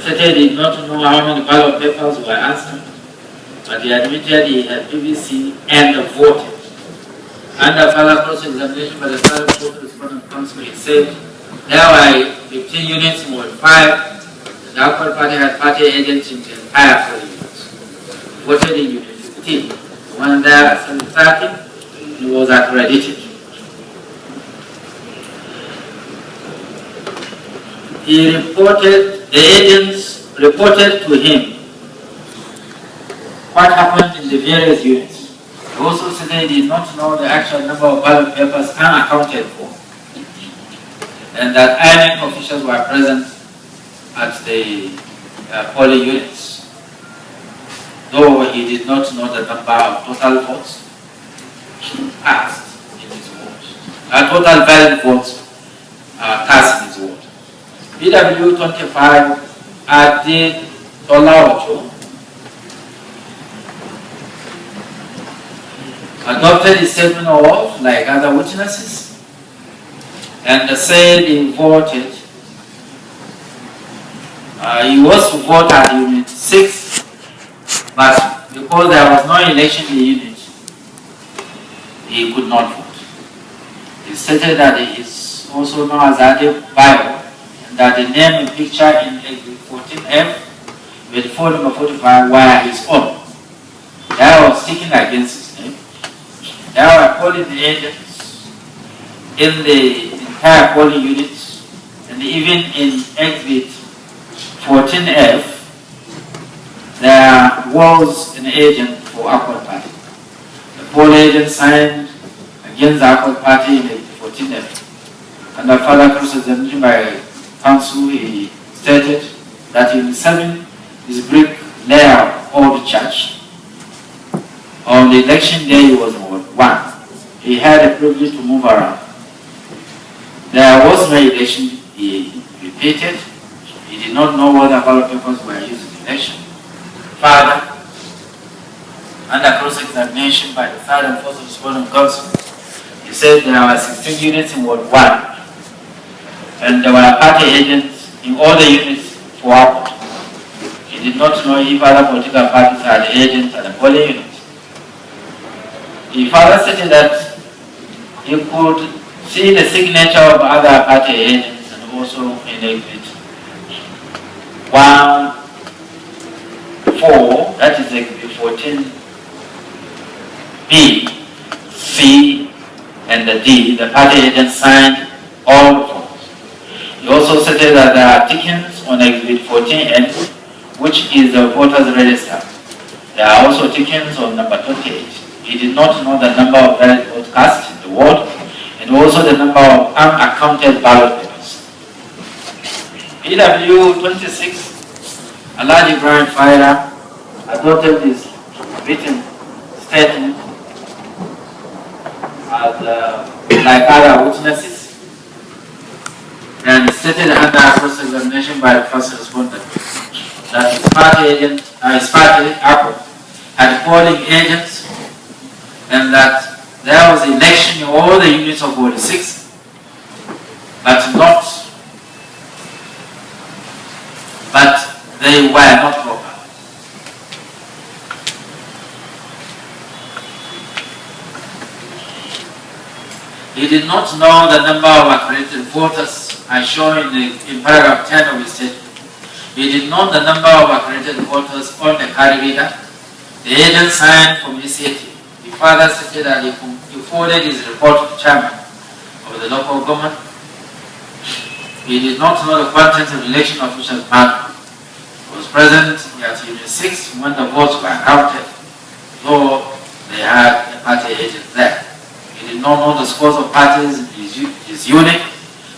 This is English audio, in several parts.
stated he did not know how many ballot papers were answered, but he admitted he had previously and voted. Under further cross-examination by the Federal Court Respondent Counsel, he said there were 15 units modified. The Accord Party had party agents in the entire polling units. Voted in Unit 15. When there at 7:30, he was accredited. The agents reported to him what happened in the various units. He also said they did not know the actual number of ballot papers unaccounted for, and that INEC officials were present at the polling units, though he did not know the number of total votes cast in his vote. Total valid votes cast in his vote. PW 25 Adi Tolaocho adopted his statement of oath like other witnesses and said he voted. He was to vote at Unit 6, but because there was no election in the unit, he could not vote. He stated that he is also known as Adi Bio, and that the name and picture in Exhibit 14F with phone number 45 were his own. There was sticking against his name. There were polling agents in the entire polling units, and even in Exhibit 14F, there was an agent for Accord Party. The poll agent signed against the Accord Party in Exhibit 14F. Under further cross-examination by counsel, he stated that in 7 is brick layout old church. On the election day, he was Ward 1. He had a privilege to move around. There was no election, he repeated. He did not know whether ballot papers were used in the election. Further, under cross-examination by the third and fourth respondent counsel, he said there were 16 units in Ward 1, and there were party agents in all the units for Accord. He did not know if other political parties had agents at the polling unit. He further stated that he could see the signature of other party agents and also in Exhibit 1-4, that is Exhibit 14B, C, and the D, the party agents signed all the forms. He also stated that there are tickets on Exhibit 14N, which is the voters register. There are also tickets on number 28. He did not know the number of valid votes cast in the ward, and also the number of unaccounted ballot papers. PW 26, Alhaji Ibrahim Faira adopted his written statement as like other witnesses, and stated under cross-examination by the first respondent that his party Accord had polling agents, and that there was election in all the units of Ward 6, but they were not proper. He did not know the number of accredited voters as shown in paragraph 10 of his statement. He did not know the number of accredited voters on the card reader. The agent signed from his city. He further stated that he forwarded his report to the chairman of the local government. He did not know the contents of the election officials' manual. He was present at Unit 6 when the votes were counted, though they had a party agent there. He did not know the scores of parties in his unit,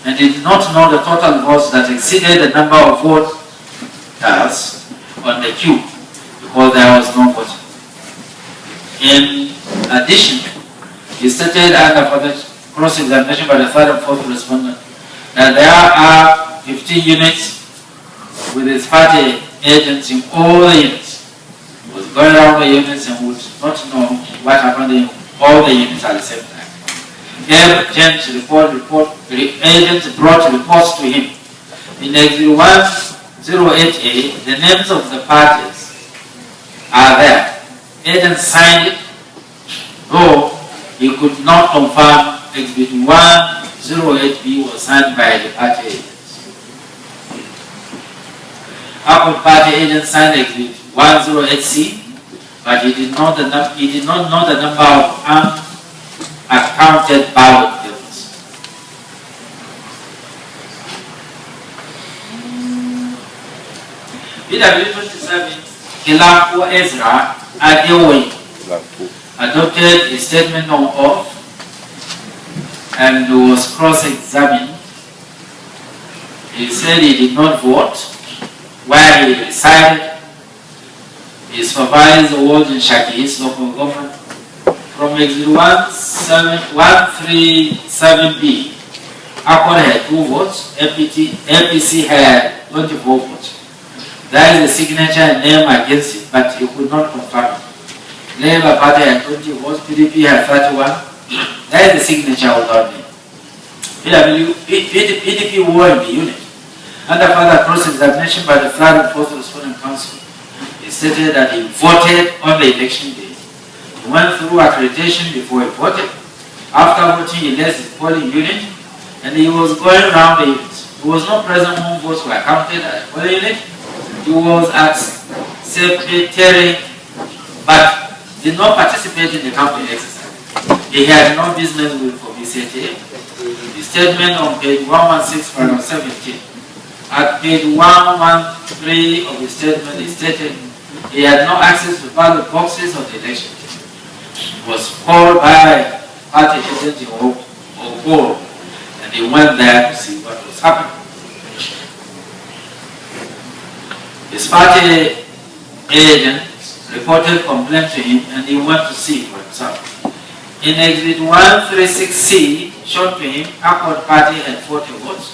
and he did not know the total votes that exceeded the number of voters on the queue, because there was no voting. In addition, he stated under further cross-examination by the third and fourth respondent that there are 15 units with his party agents in all the units. He was going around the units and would not know what happened in all the units at the same time. The agent brought reports to him. In Exhibit 1-0 08A, the names of the parties are there. Agent signed it, though he could not confirm Exhibit 108B was signed by the party agents. Accord party agent signed Exhibit 108C, but he did not know the number of unaccounted ballot bills. BW27, Kilapo Ezra Adewoyi adopted a statement on oath and was cross-examined. He said he did not vote where he resided. He supervised the ward in Shakis local government. From Exhibit 137B, Accord had 2 votes, APC had 24 votes. There is a signature and name against it, but he could not confirm it. Labour Party had 20 votes, PDP had 31. There is a signature without name. PDP won the unit. Under further cross-examination by the Flood and Force Respondent Council, he stated that he voted on the election day. He went through accreditation before he voted. After voting, he left his polling unit and he was going around the units. He was not present when votes were counted at the polling unit. He was at secretary, but did not participate in the counting exercise. He had no business with Komisete. The statement on page 116, paragraph 17. At page 113 of the statement, he stated he had no access to ballot boxes of the election. He was called by party agent in Okoro, and he went there to see what was happening. His party agent reported complaint to him, and he went to see for himself. In Exhibit 136C, shown to him, Accord Party had 40 votes,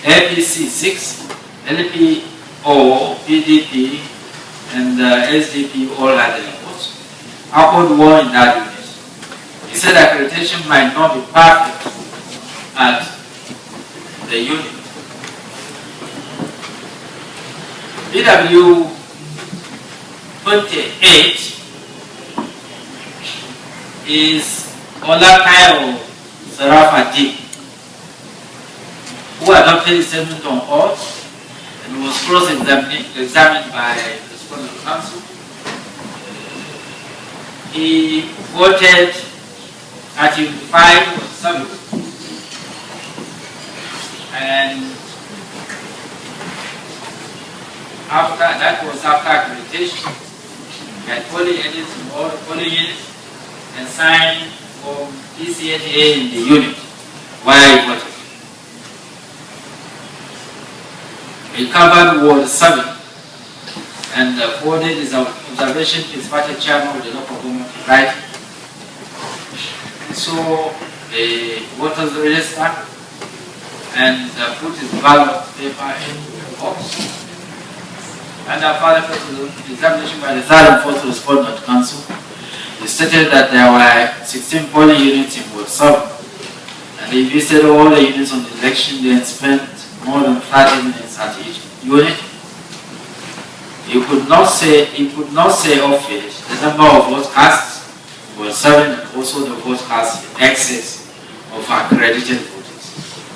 APC 6, LPO, PDP, and SDP all had their votes. Accord won in that unit. He said accreditation might not be perfect at the unit. BW 28 is Olakayo Sarafati, who adopted a statement on oath and was cross-examined by the Respondent Council. He voted at 5.7, and that was after accreditation. He had polling agents in all the polling units and signed for PCHA in the unit while he voted. He covered Ward 7 and forwarded his observation to his party chairman of the local government right. He saw the voters register and put his ballot paper in the box. And further examination by the Third and Fourth Respondent Council, he stated that there were 16 polling units in Ward 7, and he visited all the units on the election day and spent more than 30 minutes at each unit. He could not say off it the number of votes cast in Ward 7 and also the votes cast in excess of accredited voters.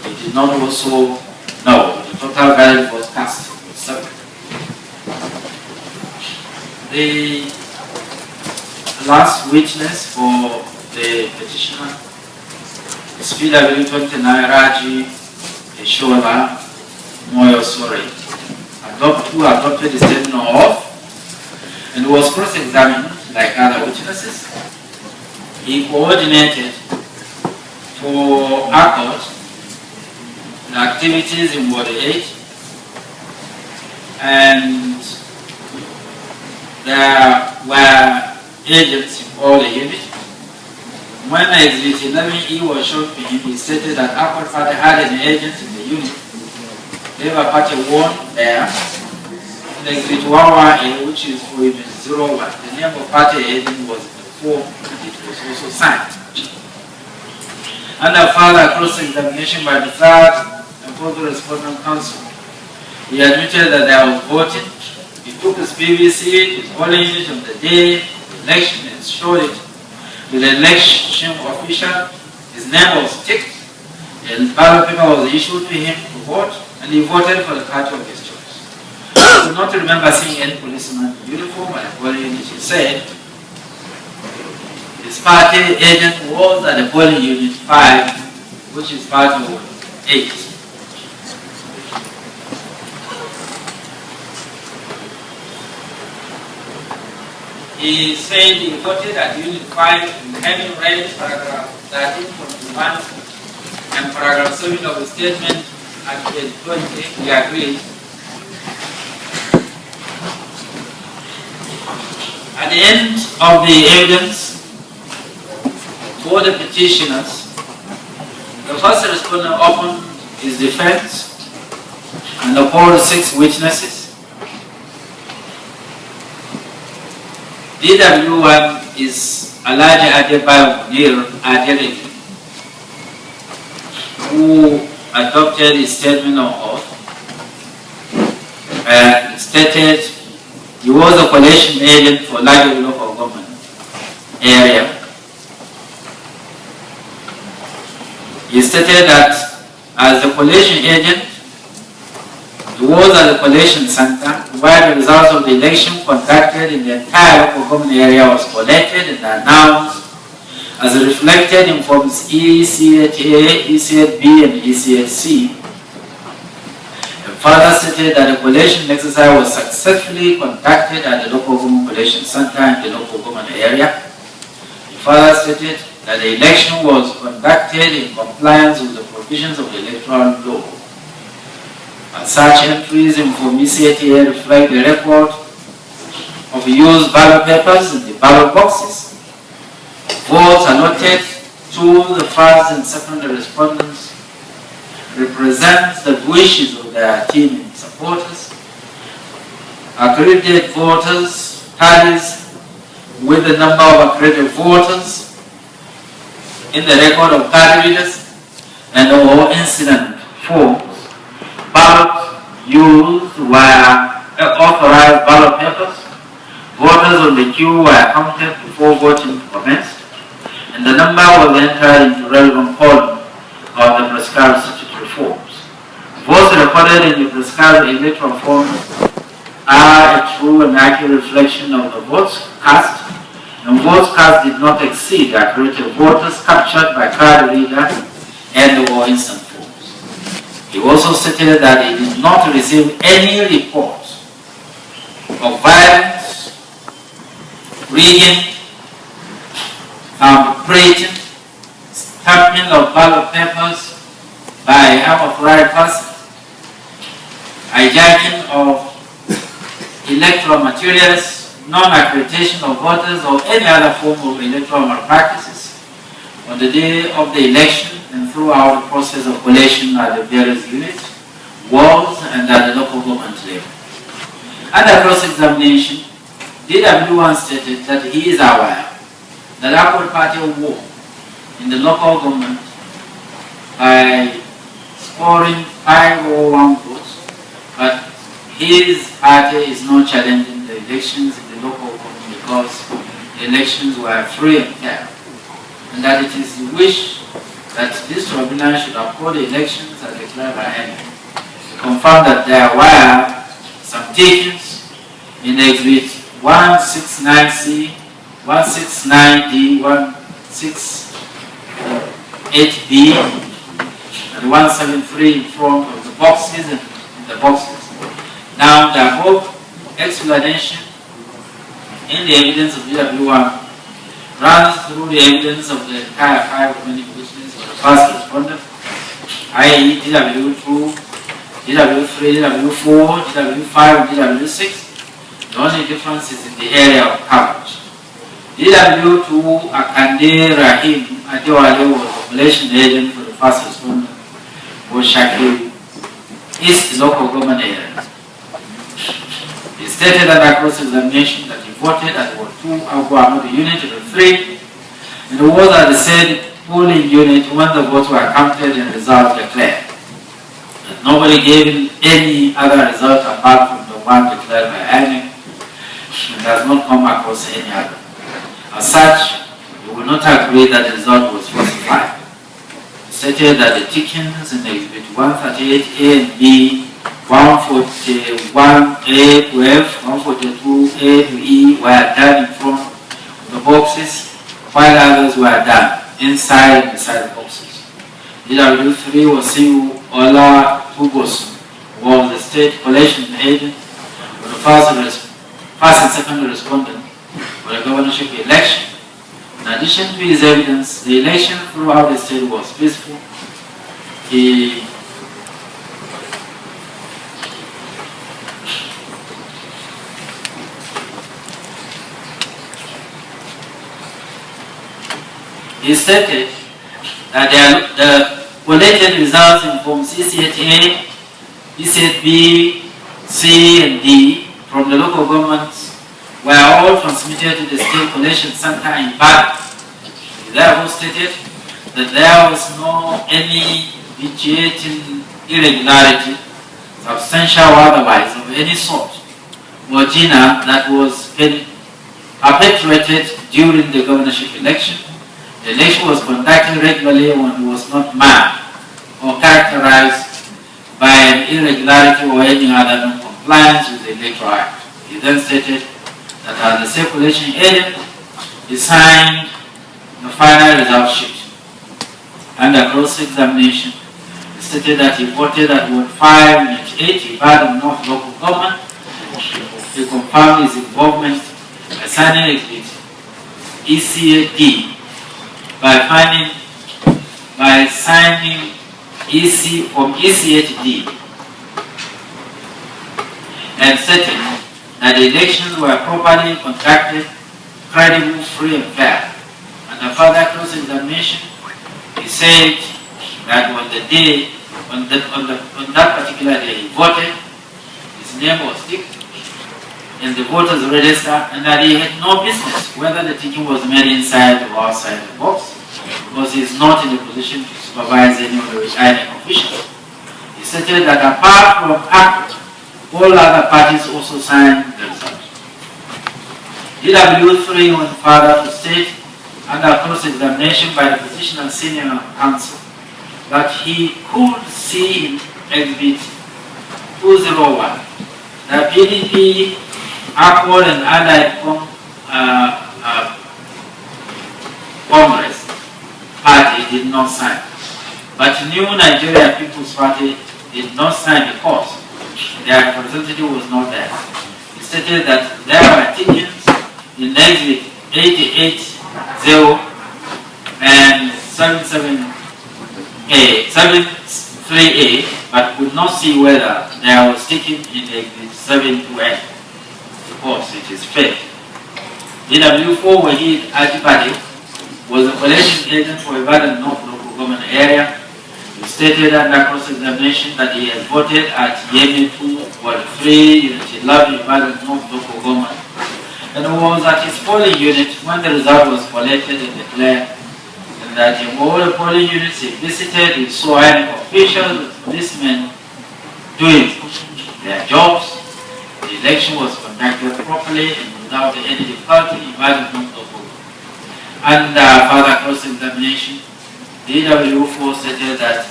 He did not also know the total valid votes cast in Ward 7. The last witness for the petitioner is PW29 Raji Eshola Oyo State, who adopted the statement of and was cross-examined like other witnesses. He coordinated for Accord the activities in Ward 8, and there were agents in all the units. When Exhibit 11E was shown to him, he stated that Accord Party had an agent in the unit. Labour Party won there. In Exhibit 11A, which is for Unit 01, the name of party agent was in the form and it was also signed. Under further cross-examination by the Third and Fourth Respondent Council, He admitted that there was voting. He took his PVC, his polling unit on the day of the election, and showed it to the election official. His name was ticked, and ballot paper was issued to him to vote, and he voted for the party of his choice. I do not remember seeing any policeman in uniform at the polling unit. He said his party agent was at the polling unit 5, which is part of 8. He said he voted at Unit 5 in having read paragraph 13.1 and paragraph 7 of the statement at page 20. He agreed. At the end of the evidence for the petitioners, the first respondent opened his defense and called 6 witnesses. DW1 is Alhaji Adebayo Munir Adeleke, who adopted his statement of oath and stated he was a collation agent for Lagos local government area. He stated that as the collation agent, he was at the collation center where the results of the election conducted in the entire local government area was collected and announced as reflected in forms E-C-H-A, E-C-H-B, and E-C-H-C. And further stated that the collation exercise was successfully conducted at the local government collation center in the local government area. He further stated that the election was conducted in compliance with the provisions of the electoral law. And such entries in Form ECTA reflect the record of used ballot papers in the ballot boxes. Votes allotted to the first and second respondents represents the wishes of their team and supporters. Accredited voters tallies with the number of accredited voters in the record of card readers and all incident forms. Ballots used were authorized ballot papers. Voters on the queue were counted before voting commenced, and the number was entered into relevant column of the prescribed statutory forms. Votes recorded in the prescribed electoral forms are a true and accurate reflection of the votes cast, and votes cast did not exceed the accredited voters captured by card reader and or instant. He also stated that he did not receive any reports of violence, rigging, printing, stamping of ballot papers by unauthorized persons, hijacking of electoral materials, non-accreditation of voters, or any other form of electoral malpractices on the day of the election and throughout the process of collation at the various units, wards, and at the local government level. Under cross-examination, DW1 stated that he is aware that Accord Party won in the local government by scoring 501 votes, but his party is not challenging the elections in the local government because the elections were free and fair, and that it is the wish that this tribunal should uphold the elections as declared by him. He confirmed that there were some takings in Exhibit 169C, 169D, 168B, and 173 in front of the boxes and in the boxes. Now, the above explanation in the evidence of DW1 runs through the evidence of the entire 5 remaining witnesses of the first respondent, i.e. DW2, DW3, DW4, DW5, and DW6. The only difference is in the area of coverage. DW2, Akande Rahim Adewale was the population agent for the first respondent, was Shaki East local government area. He stated under cross-examination that he voted at Ward 2, Agua, the unit of the 3, and it was at the said polling unit when the votes were counted and results declared. Nobody gave any other result apart from the one declared by INEC. It does not come across any other. As such, we will not agree that the result was falsified. It stated that the tickings in Exhibit 138A and B, 141A to F, 142A to E were done in front of the boxes, while others were done inside and beside the boxes. DW3 was Siu Ola Tubos, was the state collation agent for the first and second respondent for the governorship election. In addition to his evidence, the election throughout the state was peaceful. He stated that the collated results in Form C8A, C8B, C, and D from the local governments were all transmitted to the State Collation Center in Bad. He therefore stated that there was no any vitiating irregularity, substantial or otherwise, of any sort, or genus that was perpetrated during the governorship election. The election was conducted regularly and was not marked or characterized by an irregularity or any other non-compliance with the Electoral Act. He then stated that as the state collation agent, he signed the final result sheet. Under cross-examination, he stated that he voted at Ward 5, Unit 8, Ibadan North Local Government. He confirmed his involvement by signing exhibit ECAD by signing EC from EC8D and stating that the elections were properly conducted, credible, free and fair. Under further cross-examination, he said that on that particular day he voted, his name was ticked in the voters register, and that he had no business whether the ticking was made inside or outside the box, because he is not in a position to supervise any of the INEC officials. He stated that apart from ACT, all other parties also signed the result. DW3 went further to state, under cross-examination by the petitioner senior counsel, that he could see in Exhibit 201 that PDP, Accord and Allied Congress Party did not sign. But New Nigeria People's Party did not sign because their representative was not there. He stated that there were tickets in Exhibit 880 and 73A, but could not see whether there was ticking in Exhibit 72A. Because it is fake. DW4 Wahid Ajibade was a collection agent for Ibadan North Local Government area. He stated under cross-examination that he had voted at Yemi 2, Ward 3, Unit 11, Ibadan North Local Government, and was at his polling unit when the result was collected and declared, and that in all the polling units he visited, he saw INEC officials and policemen doing their jobs. The election was conducted properly and without any difficulty in Ibadan North Local. Under further cross-examination, DW4 stated that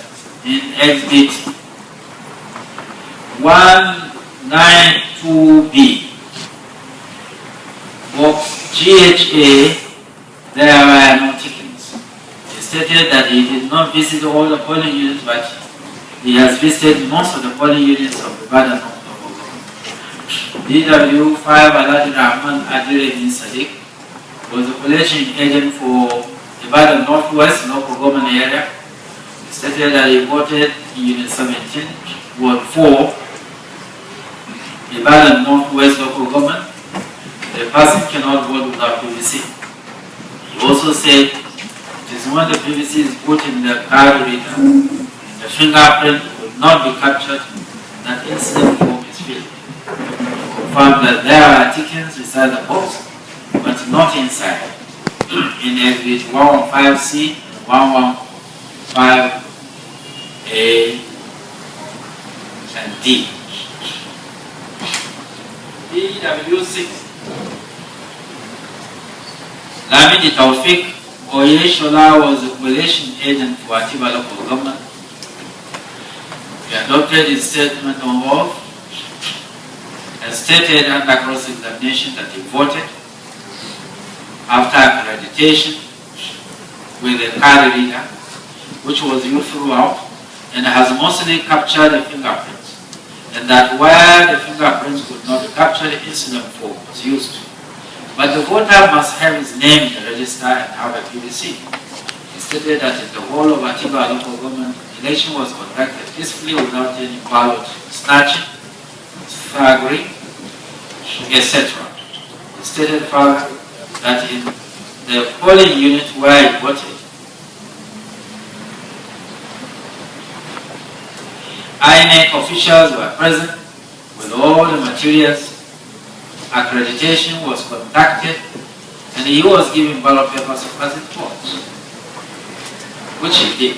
in Exhibit 192B, box GHA, there were no tickets. He stated that he did not visit all the polling units, but he has visited most of the polling units of Ibadan North. DW5 Alhaji Rahman Adire bin Sadiq was a collection agent for Ibadan Northwest Local Government area. He stated that he voted in Unit 17, Ward 4, Ibadan Northwest Local Government. The person cannot vote without PVC. He also said it is when the PVC is put in the card reader, the fingerprint will not be captured, that incident form is filled. Confirmed that there are tickets inside the box, but not inside. In Exhibit 115C and 115A D. DW6. Lamidi Taufik Oyeshola was a coalition agent for Atiba local government. He adopted his statement on oath and stated under cross-examination that he voted after accreditation with a card reader, which was used throughout, and has mostly captured the fingerprints, and that where the fingerprints could not capture, the incident form was used. But the voter must have his name in the register and have a PVC. He stated that in the whole of Atiba local government, the election was conducted peacefully without any ballot snatching, thuggery, etc. He stated further that in the polling unit where he voted, INEC officials were present with all the materials. Accreditation was conducted, and he was given ballot papers as it was, which he did.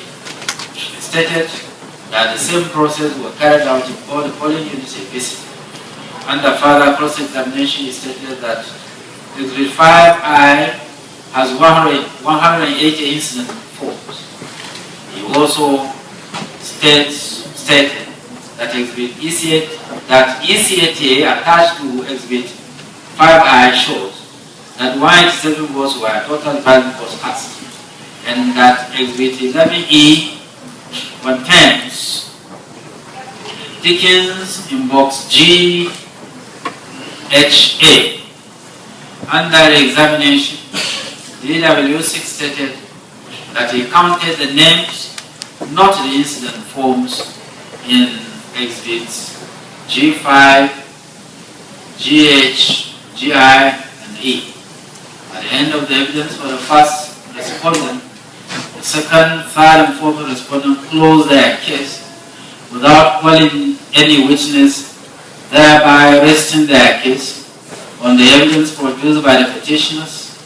He stated that the same process was carried out in all the polling units he visited. Under further cross-examination, he stated that Exhibit 5I has 180 incident forms. He also stated that Exhibit ECATA attached to Exhibit 5I shows that 187 votes were total valid votes cast, and that Exhibit 11E contains Dickens in box GHA. Under the examination, the DW6 stated that he counted the names, not the incident forms, in Exhibits G5, GH, GI, and E. At the end of the evidence for the first respondent, the second, third, and fourth respondent closed their case without calling any witness, thereby resting their case on the evidence produced by the petitioners,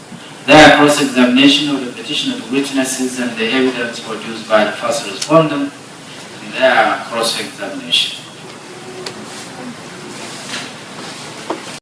their cross-examination of the petitioner's witnesses, and the evidence produced by the first respondent, and their cross-examination.